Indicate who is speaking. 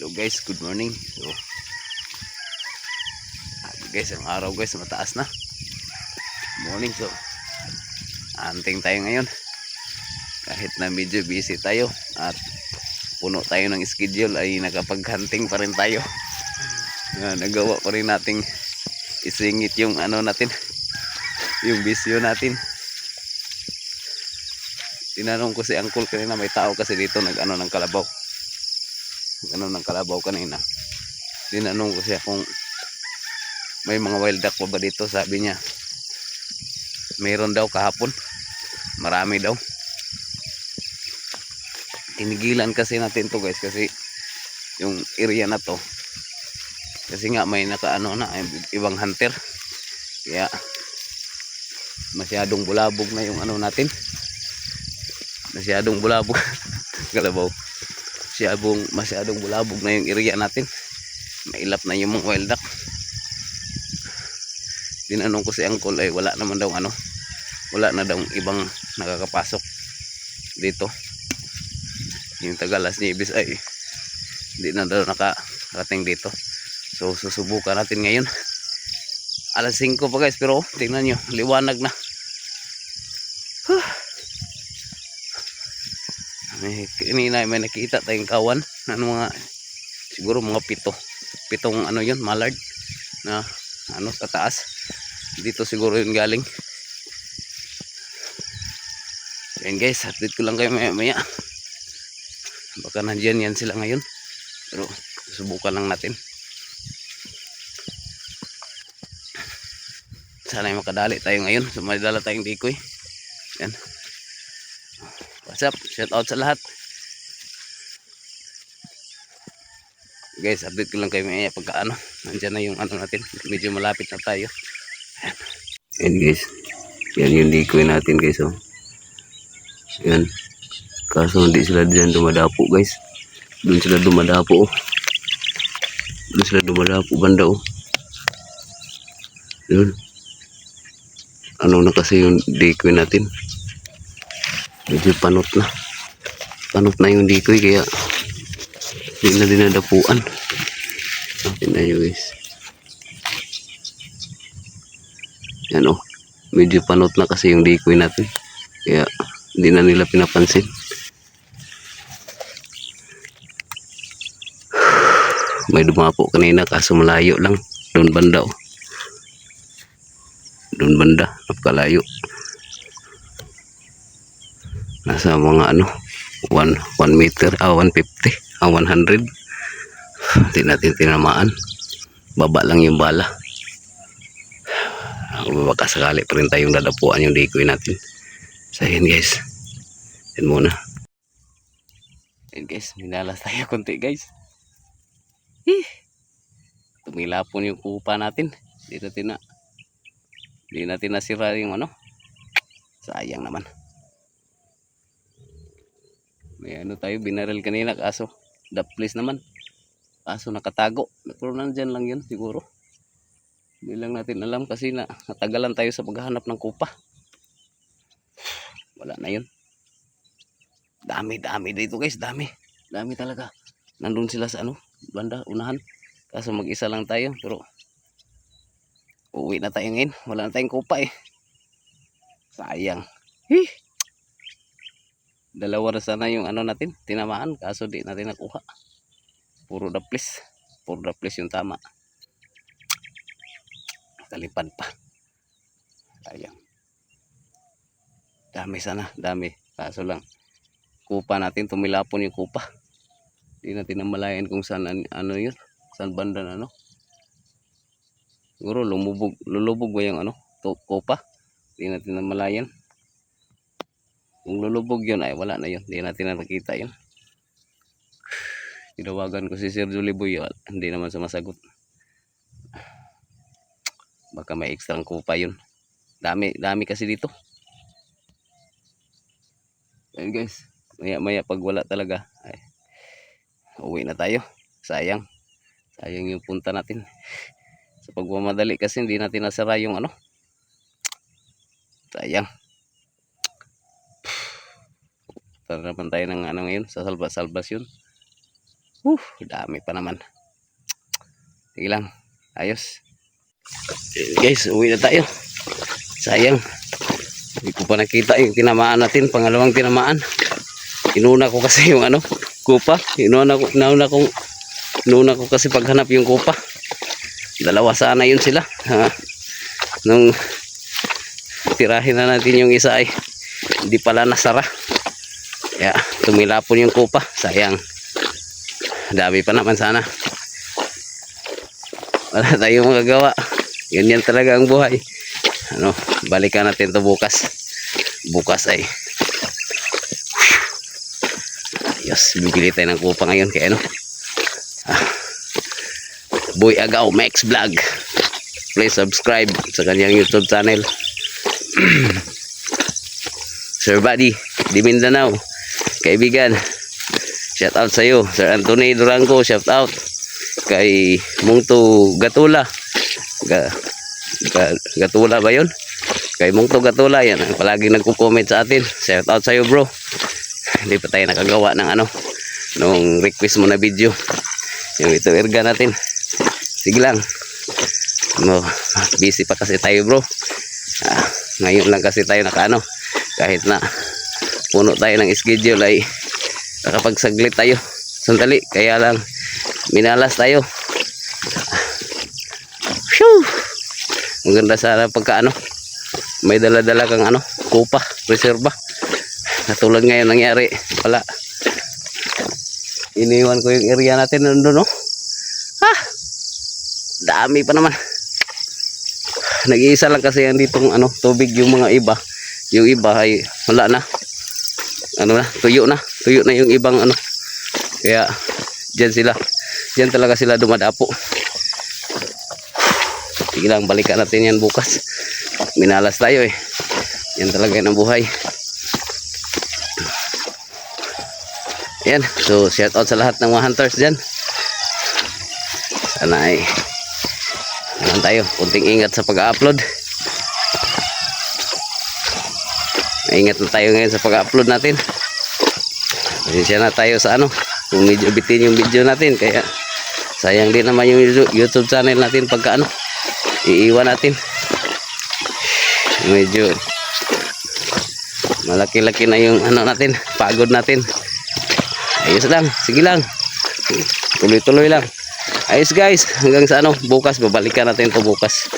Speaker 1: Hello guys, good morning. So, guys, ang araw guys mataas na. Morning, so anting tayo ngayon. Kahit na medyo busy tayo at puno tayo ng schedule, ay nakapag-hunting pa rin tayo. Nagawa pa rin nating isingit yung ano natin, yung bisyo natin. Tinanong ko si Uncle kanina, may tao kasi dito nag-ano ng kalabaw. Ng kalabaw kanina. Tinanong ko siya kung may mga wild duck pa ba dito. Sabi niya mayroon daw kahapon, marami daw. Tinigilan kasi natin to guys, kasi yung area na to, kasi nga may nakaano na ibang hunter, kaya masyadong bulabog na yung ano natin, masyadong bulabog kalabaw, masyadong bulabog na yung area natin, mailap na yung mga wild duck. Tinanong ko si Uncle, ay wala naman daw wala na daw ibang nakakapasok dito. Yung taga Las Nieves ay hindi na daw nakarating dito. So susubukan natin ngayon. Alas 5 pa guys, pero tingnan nyo, liwanag na. Kanina may nakita tayong kawan, siguro mga pitong yun, mallard na sa taas. Dito siguro yun galing. Ayan guys, update ko lang kayo maya. Baka nandiyan yan sila ngayon, pero subukan lang natin. Sana ay makadali tayo ngayon. So may dala tayong decoy. Yan. What's up? Shout out sa lahat. Guys, update ko lang kayo maya pagka nandiyan na yung natin. Medyo malapit na tayo. Yan guys. Yan yung decoy natin guys. Oh. Yan. Kaso hindi sila dyan dumadapo guys. Doon sila dumadapo. Oh. Doon sila dumadapo banda. Oh. Yun. Na kasi yung decoy natin. Medyo panot na. Panot na yung decoy, kaya hindi na dinadapuan. Akin na yun guys. Yan o. Medyo panot na kasi yung decoy natin. Kaya hindi na nila pinapansin. May dumapo kanina kaso malayo lang. Doon banda o. Doon banda. Napakalayo. Nasa mga 1 meter, 150, 100. Hindi natin tinamaan. Baba lang yung bala. Baka sakali pa rin tayong dadapuan yung decoy natin. So yun guys. Yan muna. Yan guys, minalas tayo konti guys. Tumilapon yung kupa natin. Hindi natin nasira yung sayang naman. May tayo binaril kanina kaso daplis naman. Kaso nakatago. Pero nandyan lang yun siguro. Hindi lang natin alam kasi natagalan tayo sa paghahanap ng kupa. Wala na yun. Dami dito guys, dami talaga. Nandun sila sa banda unahan. Kaso mag-isa lang tayo, pero uwi na tayo ngayon. Wala na tayong kupa eh. Sayang. Dalawa na sana yung natin tinamaan, kaso di natin nakuha. Puro daplis yung tama. Talipad pa. Sayang. Dami. Kaso lang kupa natin, tumilapon yung kupa. Di natin namalayan kung saan yun. Saan banda na Siguro lulubog ba yung kupa. Di natin namalayan. Kung lulubog yun ay wala na yun. Di natin nakita yun. Tinawagan ko si Sir Juliboy, hindi naman sumasagot. Baka may extra kupa yun. Dami kasi dito. Ayan guys, maya pag wala talaga ay uwi na tayo. Sayang yung punta natin. Sa pagmamadali kasi hindi natin nasara yung sayang. Tara naman tayo ng ngayon sa salvas yun. Dami pa naman. Sige lang. Ayos. Guys, uwi na tayo. Sayang. Hindi ko pa nakita yung tinamaan natin. Pangalawang tinamaan. Inuna ko kasi yung kupa. Inuna ko kasi paghanap yung kupa. Dalawa sana yun sila. Nung tirahin na natin yung isa ay hindi pala nasara. Kaya tumilapon yung kupa. Sayang. Dami pa naman sana. Wala tayong magagawa. Yan talaga ang buhay. Balikan natin to bukas. Bukas ay yes, bibili tayo ng kupa ngayon kaya Boy Agaw Max Vlog. Please subscribe sa kanyang YouTube channel. Sir Buddy di Mindanao, kaibigan, shout out sa iyo. Sir Anthony Durango, shout out. Kay Mungto Gatula, Gatula ba yun? Kay Mungto Gatula, yan ang palagi nagko-comment sa atin. Shout out sa iyo bro. Hindi pa tayo nakagawa ng nung request mo na video. Yung ito erga natin. Sige lang. Busy pa kasi tayo bro. Ngayon lang kasi tayo kahit na puno tayo ng schedule ay nakapagsaglit tayo. Sandali, kaya lang minalas tayo. Maganda sana pagka may dala-dala kang kupa, reserva. Katulad ngayon nangyari wala. Iniwan ko yung area natin nandun dami pa naman. Nag-iisa lang kasi yan ditong tubig. Yung mga iba, yung iba ay wala na, tuyo na yung ibang kaya diyan talaga sila dumadapo. Sige lang, balikan natin yan bukas. Minalas tayo yan talaga yan ang buhay. Yan, so shout out sa lahat ng mga hunters dyan. Sana ay tayo, kunting ingat sa pag-upload. Ingat na tayo ngayon sa pag-upload natin. Pasensya na tayo sa kung medyo bitin yung video natin, kaya sayang din naman yung YouTube channel natin pagka iiwan natin. Medyo malaki-laki na yung natin, pagod natin. Ayos lang, sige lang, tuloy-tuloy lang. Ayos guys, hanggang sa bukas, babalikan natin to bukas.